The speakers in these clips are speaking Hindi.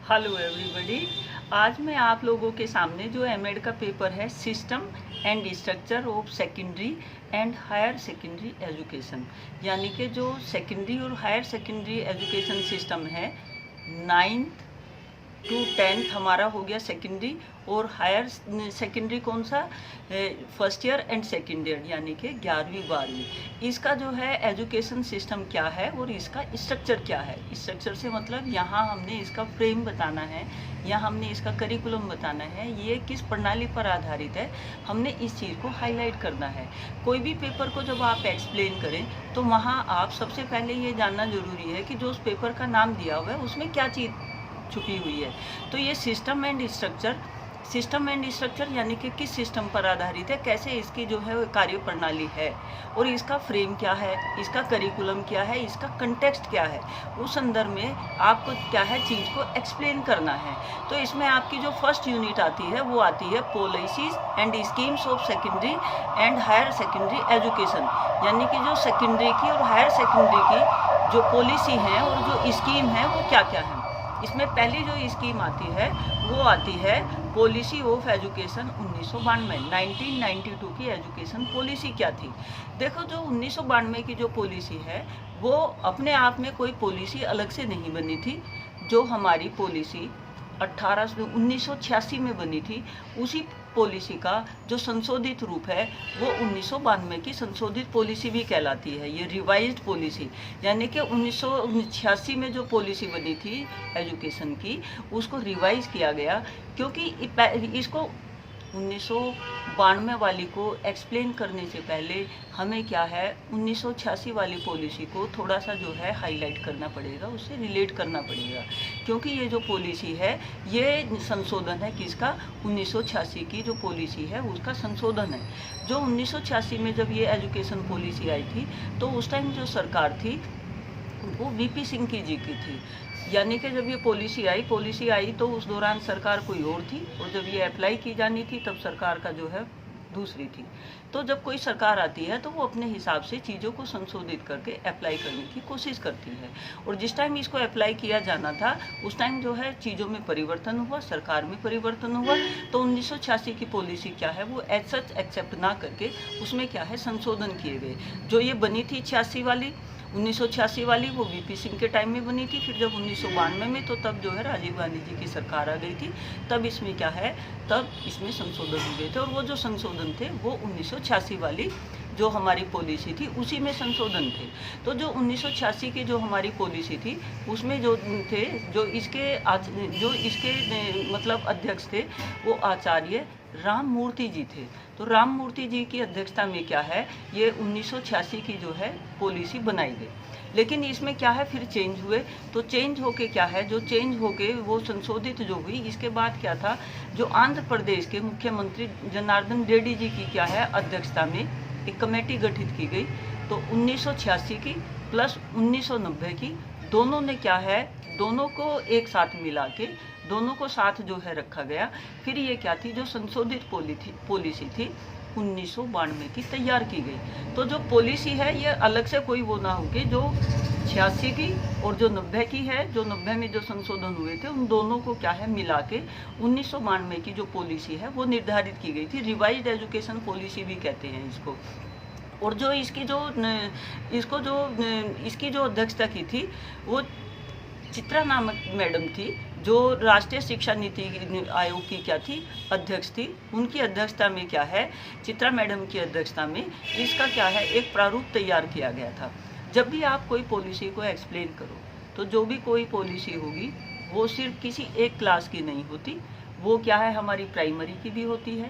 Hello everybody. आज मैं आप लोगों के सामने जो एमएड का पेपर है system and structure of secondary and higher secondary education, यानी कि जो सेकेंडरी और हायर सेकेंडरी एजुकेशन सिस्टम है 9th to 10th हमारा हो गया सेकेंडरी, और हायर सेकेंडरी कौन सा, first year and second year यानी कि 11वीं 12वीं। इसका जो है एजुकेशन सिस्टम क्या है और इसका स्ट्रक्चर क्या है। स्ट्रक्चर से मतलब यहाँ हमने इसका फ्रेम बताना है, यहाँ हमने इसका करिकुलम बताना है, ये किस प्रणाली पर आधारित है, हमने इस चीज़ को हाईलाइट करना है। कोई भी पेपर को जब आप एक्सप्लेन करें तो वहाँ आप सबसे पहले ये जानना जरूरी है कि जो उस पेपर का नाम दिया हुआ है उसमें क्या चीज़ छुपी हुई है। तो ये सिस्टम एंड स्ट्रक्चर यानी कि किस सिस्टम पर आधारित है, कैसे इसकी जो है कार्य प्रणाली है, और इसका फ्रेम क्या है, इसका करिकुलम क्या है, इसका कंटेक्स्ट क्या है, उस संदर्भ में आपको क्या है चीज़ को एक्सप्लेन करना है। तो इसमें आपकी जो फर्स्ट यूनिट आती है वो आती है policies and schemes of secondary and higher secondary education, यानी कि जो सेकेंडरी की और हायर सेकेंडरी की जो पॉलिसी है और जो स्कीम है वो क्या क्या है। इसमें पहली जो स्कीम आती है वो आती है पॉलिसी ऑफ एजुकेशन 1992। 1992 की एजुकेशन पॉलिसी क्या थी। देखो, जो 1992 की जो पॉलिसी है वो अपने आप में कोई पॉलिसी अलग से नहीं बनी थी। जो हमारी पॉलिसी 1986 में बनी थी, उसी पॉलिसी का जो संशोधित रूप है वो 1992 की संशोधित पॉलिसी भी कहलाती है। ये रिवाइज्ड पॉलिसी, यानी कि 1986 में जो पॉलिसी बनी थी एजुकेशन की उसको रिवाइज किया गया, क्योंकि इसको 1992 वाली को एक्सप्लेन करने से पहले हमें क्या है 1986 वाली पॉलिसी को थोड़ा सा जो है हाईलाइट करना पड़ेगा, उससे रिलेट करना पड़ेगा, क्योंकि ये जो पॉलिसी है ये संशोधन है किसका, 1986 की जो पॉलिसी है उसका संशोधन है। जो 1986 में जब ये एजुकेशन पॉलिसी आई थी तो उस टाइम जो सरकार थी वो वीपी सिंह की जी की थी, यानी कि जब ये पॉलिसी आई तो उस दौरान सरकार कोई और थी, और जब ये अप्लाई की जानी थी तब सरकार का जो है दूसरी थी। तो जब कोई सरकार आती है तो वो अपने हिसाब से चीज़ों को संशोधित करके अप्लाई करने की कोशिश करती है, और जिस टाइम इसको अप्लाई किया जाना था उस टाइम जो है चीज़ों में परिवर्तन हुआ, सरकार में परिवर्तन हुआ। तो 1986 की पॉलिसी क्या है वो एज सच एक्सेप्ट ना करके उसमें क्या है संशोधन किए गए। जो ये बनी थी 1986 वाली वो वीपी सिंह के टाइम में बनी थी। फिर जब 1992 में तो तब जो है राजीव गांधी जी की सरकार आ गई थी, तब इसमें क्या है, तब इसमें संशोधन हुए थे, और वो जो संशोधन थे वो 1986 वाली जो हमारी पॉलिसी थी उसी में संशोधन थे। तो जो 1986 की जो हमारी पॉलिसी थी उसमें जो थे जो इसके मतलब अध्यक्ष थे वो आचार्य राम मूर्ति जी थे। तो राम मूर्ति जी की अध्यक्षता में क्या है ये 1986 की जो है पॉलिसी बनाई गई। लेकिन इसमें क्या है फिर चेंज हुए, तो चेंज होके क्या है, जो चेंज होके वो संशोधित जो हुई, इसके बाद क्या था, जो आंध्र प्रदेश के मुख्यमंत्री जनार्दन रेड्डी जी की क्या है अध्यक्षता में एक कमेटी गठित की गई। तो 1986 की प्लस 1990 की दोनों ने क्या है, दोनों को एक साथ मिला के दोनों को साथ जो है रखा गया। फिर ये क्या थी, जो संशोधित पॉलिसी थी 1992 की तैयार की गई। तो जो पॉलिसी है ये अलग से कोई वो ना होगी, जो 86 की और जो 90 की है, जो 90 में जो संशोधन हुए थे उन दोनों को क्या है मिला के 1992 की जो पॉलिसी है वो निर्धारित की गई थी। रिवाइज्ड एजुकेशन पॉलिसी भी कहते हैं इसको। और जो इसकी जो अध्यक्षता की थी वो चित्रा नामक मैडम थी, जो राष्ट्रीय शिक्षा नीति आयोग की क्या थी, अध्यक्ष थी। उनकी अध्यक्षता में क्या है, चित्रा मैडम की अध्यक्षता में इसका क्या है एक प्रारूप तैयार किया गया था। जब भी आप कोई पॉलिसी को एक्सप्लेन करो तो जो भी कोई पॉलिसी होगी वो सिर्फ किसी एक क्लास की नहीं होती, वो क्या है हमारी प्राइमरी की भी होती है,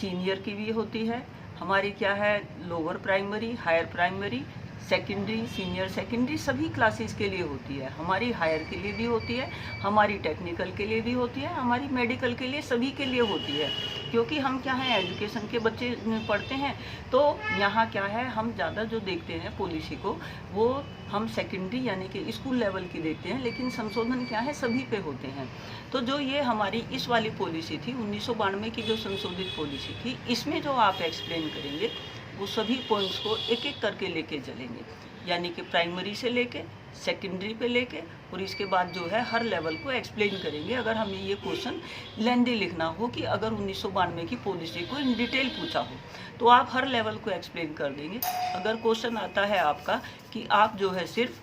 सीनियर की भी होती है, हमारी क्या है lower primary, higher primary, secondary, senior secondary सभी क्लासेस के लिए होती है। हमारी हायर के लिए भी होती है, हमारी टेक्निकल के लिए भी होती है, हमारी मेडिकल के लिए, सभी के लिए होती है। क्योंकि हम क्या है एजुकेशन के बच्चे पढ़ते हैं, तो यहाँ क्या है हम ज़्यादा जो देखते हैं पॉलिसी को वो हम सेकेंडरी यानी कि स्कूल लेवल की देखते हैं, लेकिन संशोधन क्या है सभी पे होते हैं। तो जो ये हमारी इस वाली पॉलिसी थी 1992 की जो संशोधित पॉलिसी थी, इसमें जो आप एक्सप्लेन करेंगे वो सभी पॉइंट्स को एक एक करके लेके चलेंगे, यानी कि प्राइमरी से लेके सेकेंडरी पे लेके और इसके बाद जो है हर लेवल को एक्सप्लेन करेंगे। अगर हमें ये क्वेश्चन लेंदी लिखना हो कि अगर 1992 की पॉलिसी को इन डिटेल पूछा हो तो आप हर लेवल को एक्सप्लेन कर देंगे। अगर क्वेश्चन आता है आपका कि आप जो है सिर्फ